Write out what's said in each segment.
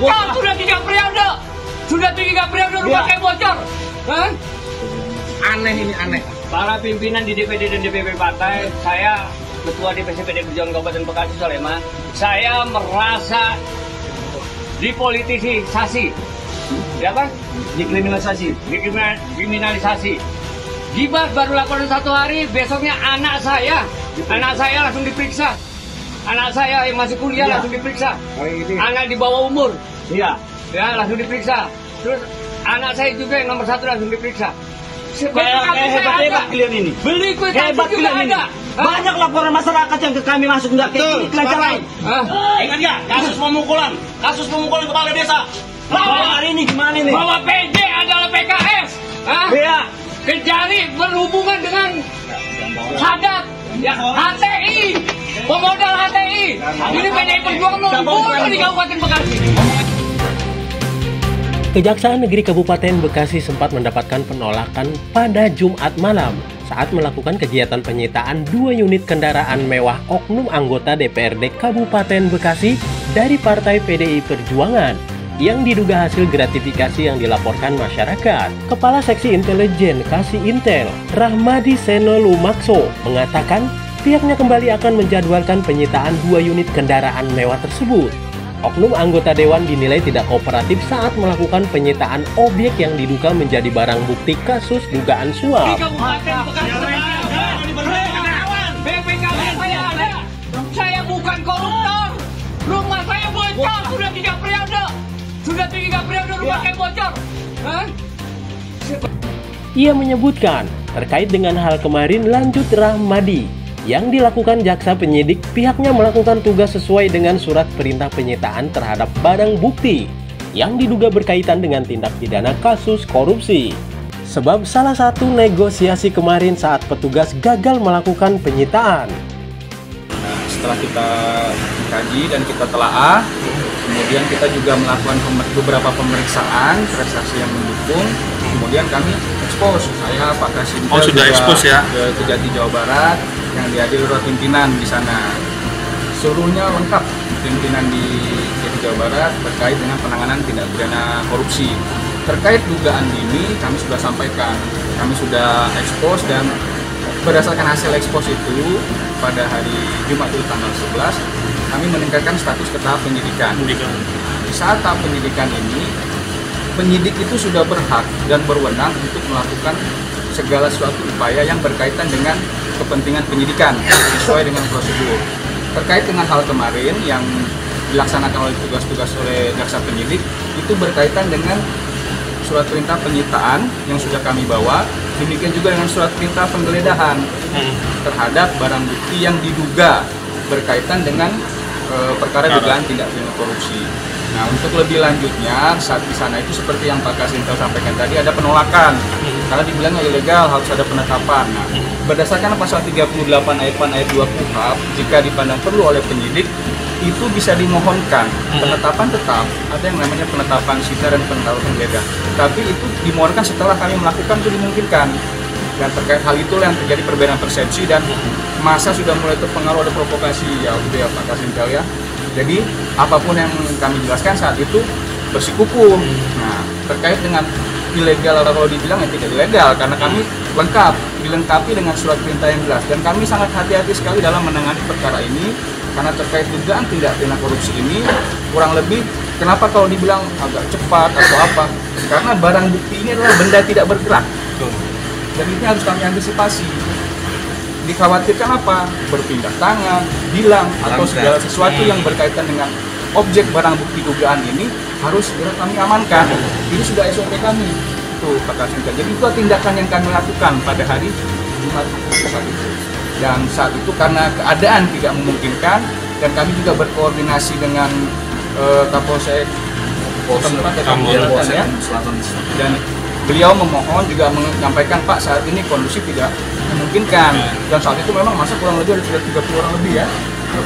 Bocor sudah 3 periode. Sudah 3 periode rumah kayak bocor. Hah? Aneh ini, aneh. Para pimpinan di DPD dan DPP partai, saya Ketua DPC PD Perjuangan Kabupaten Bekasi Sleman, saya merasa dipolitisasi. Ya kan? Dikriminalisasi. Gibah baru laporan 1 hari, besoknya anak saya langsung diperiksa. Anak saya yang masih kuliah langsung diperiksa. Anak di bawah umur, ya langsung diperiksa. Terus anak saya juga yang nomor 1 langsung diperiksa. Hebat kalian ini. Beli kue Hebat juga kalian ini. ada. Banyak laporan masyarakat yang ke kami masuk nggak kayak ini pelajaran. Ingat nggak kasus pemukulan kepala desa? Hari ini gimana ini? Bahwa PJ adalah PKS. Iya. Kejari berhubungan dengan Sadat, ya HTI, pemodal HTI. Ini PDI Perjuangan nomor di Kabupaten Bekasi. Kejaksaan Negeri Kabupaten Bekasi sempat mendapatkan penolakan pada Jumat malam saat melakukan kegiatan penyitaan 2 unit kendaraan mewah oknum anggota DPRD Kabupaten Bekasi dari Partai PDI Perjuangan yang diduga hasil gratifikasi yang dilaporkan masyarakat. Kepala Seksi Intelijen Kasih Intel, Rahmadi Seno Lumakso, mengatakan pihaknya kembali akan menjadwalkan penyitaan 2 unit kendaraan mewah tersebut. Oknum anggota dewan dinilai tidak kooperatif saat melakukan penyitaan objek yang diduga menjadi barang bukti kasus dugaan suap. Di Kabupaten Bekasi BPKB saya ada. Saya bukan koruptor. Rumah saya bocor sudah 3 periode. Sudah 3 periode rumah saya bocor. Hah? Ia menyebutkan terkait dengan hal kemarin, lanjut Rahmadi, yang dilakukan jaksa penyidik, pihaknya melakukan tugas sesuai dengan surat perintah penyitaan terhadap barang bukti yang diduga berkaitan dengan tindak pidana kasus korupsi. Sebab salah satu negosiasi kemarin saat petugas gagal melakukan penyitaan. Nah, setelah kita kaji dan kita telaah, kemudian kita juga melakukan beberapa pemeriksaan saksi yang mendukung. Kemudian kami expose, saya Pak Kasintel sudah expose ya ke Kejati Jawa Barat yang dihadiri oleh pimpinan di sana. Seluruhnya lengkap pimpinan di Kejati Jawa Barat terkait dengan penanganan tindak pidana korupsi. Terkait dugaan ini kami sudah sampaikan, kami sudah expose, dan berdasarkan hasil expose itu pada hari Jumat itu tanggal 11 kami meningkatkan status ke tahap penyidikan. Di saat tahap penyidikan ini, penyidik itu sudah berhak dan berwenang untuk melakukan segala suatu upaya yang berkaitan dengan kepentingan penyidikan sesuai dengan prosedur. Terkait dengan hal kemarin yang dilaksanakan oleh tugas-tugas oleh jaksa penyidik, itu berkaitan dengan surat perintah penyitaan yang sudah kami bawa, demikian juga dengan surat perintah penggeledahan terhadap barang bukti yang diduga berkaitan dengan perkara dugaan tindak pidana korupsi. Nah, untuk lebih lanjutnya saat di sana itu seperti yang Pak Kasintel sampaikan tadi, ada penolakan karena dibilangnya ilegal, harus ada penetapan. Nah, berdasarkan pasal 38 ayat 1 ayat 2 KUHP, jika dipandang perlu oleh penyidik, itu bisa dimohonkan penetapan tetap, ada yang namanya penetapan sita dan penetapan penggeledah. Tapi itu dimohonkan setelah kami melakukan, itu dimungkinkan. Dan terkait hal itulah yang terjadi perbedaan persepsi dan masa sudah mulai terpengaruh, ada provokasi ya, gitu ya Pak Kasintel ya. Jadi apapun yang kami jelaskan saat itu bersikukuh. Nah, terkait dengan ilegal atau kalau dibilang ya tidak ilegal karena kami lengkap, dilengkapi dengan surat perintah yang jelas, dan kami sangat hati-hati sekali dalam menangani perkara ini karena terkait dugaan tindak pidana korupsi ini kurang lebih kenapa kalau dibilang agak cepat atau apa, karena barang bukti ini adalah benda tidak bergerak. Dan ini harus kami antisipasi. Dikhawatirkan apa? Berpindah tangan, hilang, atau segala sesuatu yang berkaitan dengan objek barang bukti dugaan ini harus segera kami amankan. Ini sudah SOP kami, tuh Pak Kasintel. Jadi itu tindakan yang kami lakukan pada hari Jumat saat itu. Dan saat itu karena keadaan tidak memungkinkan, dan kami juga berkoordinasi dengan Kapolsek ya, dan beliau memohon juga menyampaikan, Pak, saat ini kondisi tidak memungkinkan. Dan saat itu memang masa kurang lebih ada 30 orang lebih ya,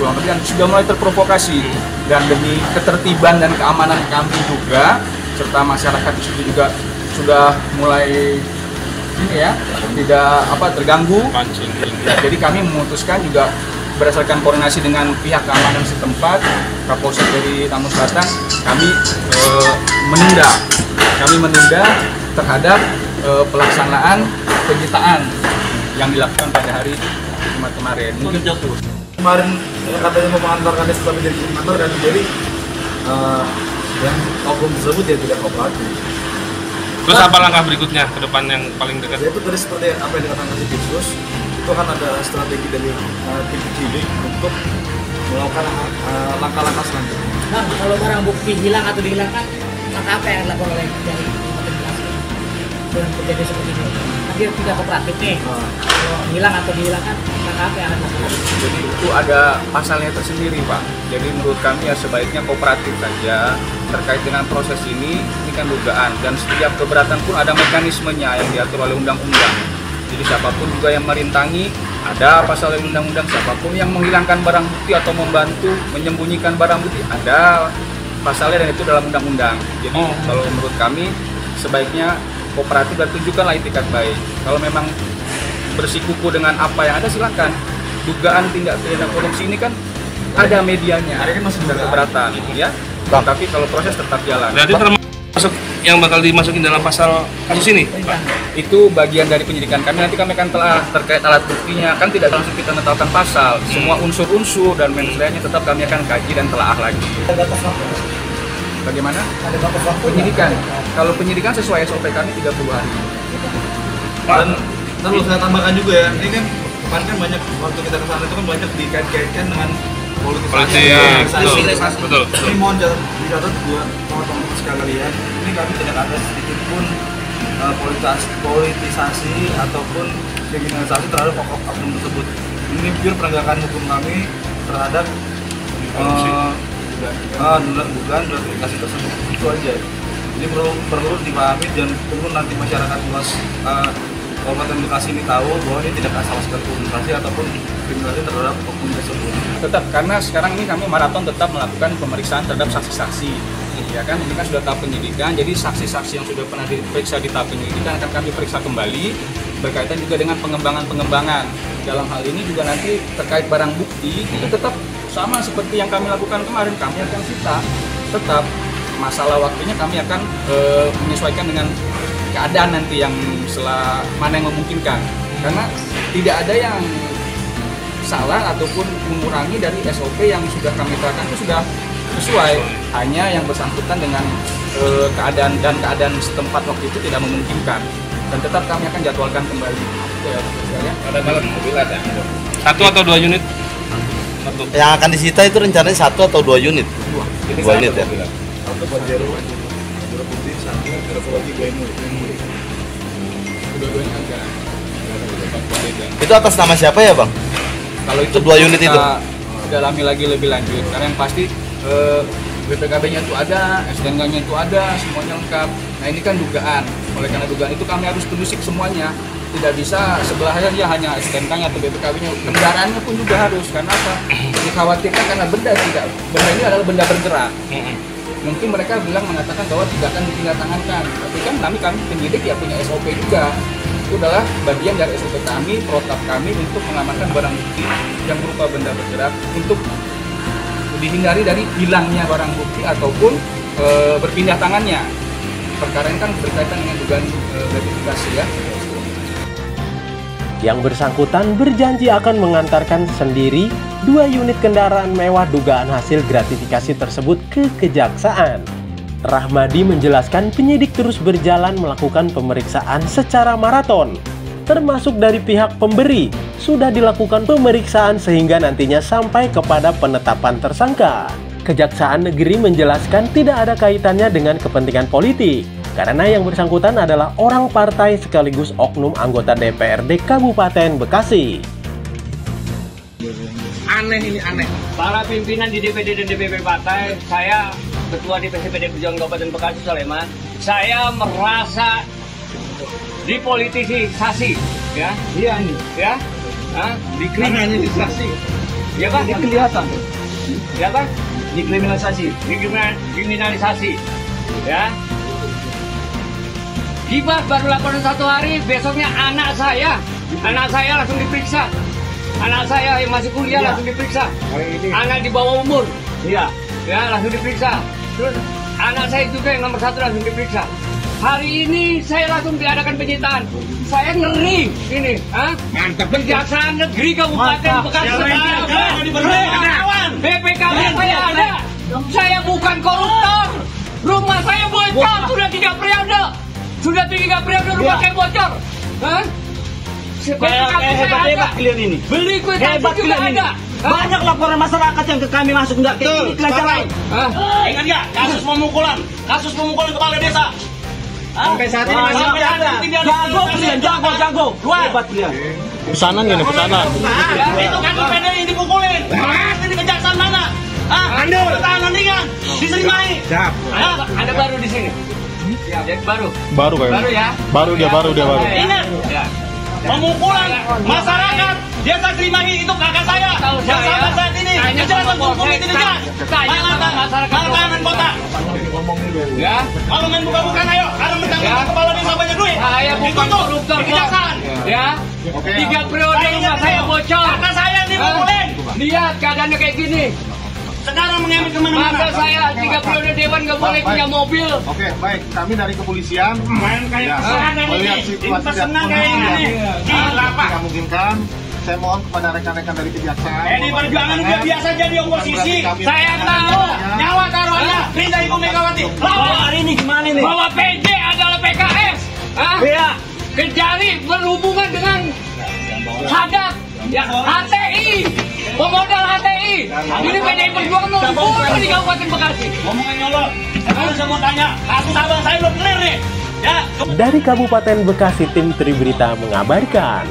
kurang lebih yang sudah mulai terprovokasi. Dan demi ketertiban dan keamanan kami juga serta masyarakat di situ juga sudah mulai ini ya, tidak terganggu. Ya, jadi kami memutuskan juga berdasarkan koordinasi dengan pihak keamanan setempat, Kapolsek dari Lampung Selatan, kami menunda terhadap pelaksanaan penyitaan yang dilakukan pada hari Jumat kemarin. Mungkin kemarin katanya mau mengantarkan SK menjadi koordinator dan jadi yang oknum tersebut dia tidak kooperatif. Terus apa langkah berikutnya ke depan yang paling dekat? Ya itu tadi seperti apa yang dikatakan Kasih Dinsus, itu kan ada strategi dari tim penyidik untuk melakukan langkah-langkah selanjutnya. Bang, kalau barang bukti hilang atau dihilangkan, maka apa yang dilakukan oleh dari investigasi dengan kejadian seperti ini? Kan dia tidak kooperatif nih. Kalau hilang atau dihilangkan, maka apa yang akan dilakukan? Jadi itu ada pasalnya tersendiri, Pak. Jadi menurut kami ya sebaiknya kooperatif saja terkait dengan proses ini kan dugaan, dan setiap keberatan pun ada mekanismenya yang diatur oleh undang-undang. Jadi siapapun juga yang merintangi, ada pasal undang-undang. Siapapun yang menghilangkan barang bukti atau membantu menyembunyikan barang bukti, ada pasalnya dan itu dalam undang-undang. Jadi kalau menurut kami sebaiknya kooperatif dan tunjukkanlah itikat baik. Kalau memang bersikuku dengan apa yang ada, silakan. Dugaan tindak pidana korupsi ini kan ada medianya, ada masih keberatan, ya. Tapi kalau proses tetap jalan. Berarti termasuk yang bakal dimasukin dalam pasal kasus ini? Itu bagian dari penyidikan kami. Nanti kami akan telah terkait alat buktinya. Kan tidak langsung kita menetapkan pasal. Semua unsur-unsur dan mensreanya tetap kami akan kaji dan telaah lagi. Bagaimana? Penyidikan. Kalau penyidikan sesuai SOP kami 30 hari. Dan perlu saya tambahkan juga ya, ini kan kemarin kan banyak waktu kita kesana itu kan banyak dikait-kaitkan dengan politisasi. Betul. Ini mohon dicatat buat teman-teman sekalian, ini kami tidak ada sedikit pun politisasi ataupun kriminalisasi terhadap oknum tersebut. Ini pure penegakan hukum kami terhadap dugaan gratifikasi tersebut. Itu aja. Ini perlu dipahami dan perlu nanti masyarakat luas Kabupaten Bekasi ini tahu bahwa ini tidak asal sekali komunikasi ataupun kriminalisasi terhadap oknum tersebut. Tetap, karena sekarang ini kami maraton tetap melakukan pemeriksaan terhadap saksi-saksi. Ya kan, ini kan sudah tahap penyidikan, jadi saksi-saksi yang sudah pernah diperiksa di tahap penyidikan akan kami periksa kembali berkaitan juga dengan pengembangan-pengembangan. Dalam hal ini juga nanti terkait barang bukti itu tetap sama seperti yang kami lakukan kemarin, kami akan sita. Tetap masalah waktunya kami akan menyesuaikan dengan keadaan nanti yang mana yang memungkinkan, karena tidak ada yang salah ataupun mengurangi dari SOP yang sudah kami terapkan itu sudah sesuai, hanya yang bersangkutan dengan keadaan setempat waktu itu tidak memungkinkan, dan tetap kami akan jadwalkan kembali. Pada malam mobil ada 1 atau 2 unit? Yang akan disita itu rencananya 1 atau 2 unit? 2 unit ya? Satu Pajero putih, satu lagi Glenwood. Itu atas nama siapa ya, Bang? Kalau itu 2 unit itu dalami lagi lebih lanjut, karena yang pasti BPKB-nya itu ada, STNK-nya itu ada, semuanya lengkap. Nah ini kan dugaan, oleh karena dugaan itu kami harus telusik semuanya. Tidak bisa sebelahnya hanya STNK-nya atau BPKB-nya, kendaraannya pun juga harus. Karena apa? Dikhawatirkan karena benda ini adalah benda bergerak. Mungkin mereka mengatakan bahwa tidak akan ditindak-tangankan, tapi kan kami penyidik ya punya SOP juga. Itu adalah bagian dari SOP kami, protap kami untuk mengamankan barang bukti yang berupa benda bergerak untuk dihindari dari hilangnya barang bukti ataupun berpindah tangannya. Perkara ini kan berkaitan dengan dugaan gratifikasi ya. Yang bersangkutan berjanji akan mengantarkan sendiri 2 unit kendaraan mewah dugaan hasil gratifikasi tersebut ke kejaksaan. Rahmadi menjelaskan penyidik terus berjalan melakukan pemeriksaan secara maraton. Termasuk dari pihak pemberi, sudah dilakukan pemeriksaan sehingga nantinya sampai kepada penetapan tersangka. Kejaksaan Negeri menjelaskan tidak ada kaitannya dengan kepentingan politik, karena yang bersangkutan adalah orang partai sekaligus oknum anggota DPRD Kabupaten Bekasi. Aneh ini, aneh. Para pimpinan di DPD dan DPP partai, saya Ketua DPC PD Perjuangan Kabupaten Bekasi Sulaiman, saya merasa dipolitisasi, ya? Iya nih, ya? Dikriminalisasi, ya Pak? Ini kelihatan, ya Pak? Dikriminalisasi, ya? Gibah baru laporan 1 hari, besoknya anak saya langsung diperiksa. Anak saya yang masih kuliah langsung diperiksa. Anak di bawah umur. Iya. Ya, langsung diperiksa. Terus anak saya juga yang nomor 1 langsung diperiksa. Hari ini saya langsung diadakan penyitaan. Saya ngeri ini, Mantap. Kejaksaan Negeri Kabupaten Bekasi. BPKB saya ada. Saya bukan koruptor. Rumah saya bocor sudah 3 periode. Sudah 3 periode rumah saya bocor. Hebat kalian ini. Beli kue Hebat juga kalian ini. ada. Banyak laporan masyarakat yang ke kami masuk enggak kayak ini kelancaran. Ingat nggak kasus pemukulan kepala desa? Sampai saat ini masih ada. Jago kalian, jago. Hebat kalian. Pesanan gak nih, pesanan? Itu kan PD yang dipukulin. Ini kejaksaan mana? Anda tahanan ringan, diserimai. Ada baru di sini. Ya, baru. Baru kayaknya. Baru ya. Baru dia baru. Ingat, pemukulan masyarakat desa Srimahi itu kakak saya. Yang sampai saat ini kejahatan hukum itu jelas. Makanan kota. Ya. Kalau main buka-bukan ayo, ada mentang-mentang kepala desa banyak duit. Saya bukan koruptor, kejaksaan. Ya. 3 periode rumah saya bocor. Kakak saya yang dipukulin. Lihat keadaannya kayak gini. Sekarang mengambil kemana-mana. Masa saya 3 periode dewan nggak boleh punya mobil. Oke, baik. Kami dari kepolisian. Main kayak pesanan melihat ini. situasi dan Pesanan kayak kondisi ini. yang Gila pak. tidak memungkinkan. Saya mohon kepada rekan-rekan dari kejaksaan. Di perjuangan udah biasa jadi oposisi. Saya tahu. Nyawa taruhannya. Rinda Ibu Megawati. Lalu hari ini gimana nih? Bahwa PJ adalah PKS. Iya. Kejari berhubungan dengan Hadat. Ya, HTI. Pemodal HTI. Ini PDI Perjuangan mau di Kabupaten Bekasi. Ngomongin nyolot. Saya mau tanya. Kasus abang saya belum clear nih. Ya. Dari Kabupaten Bekasi, tim Tribrita mengabarkan.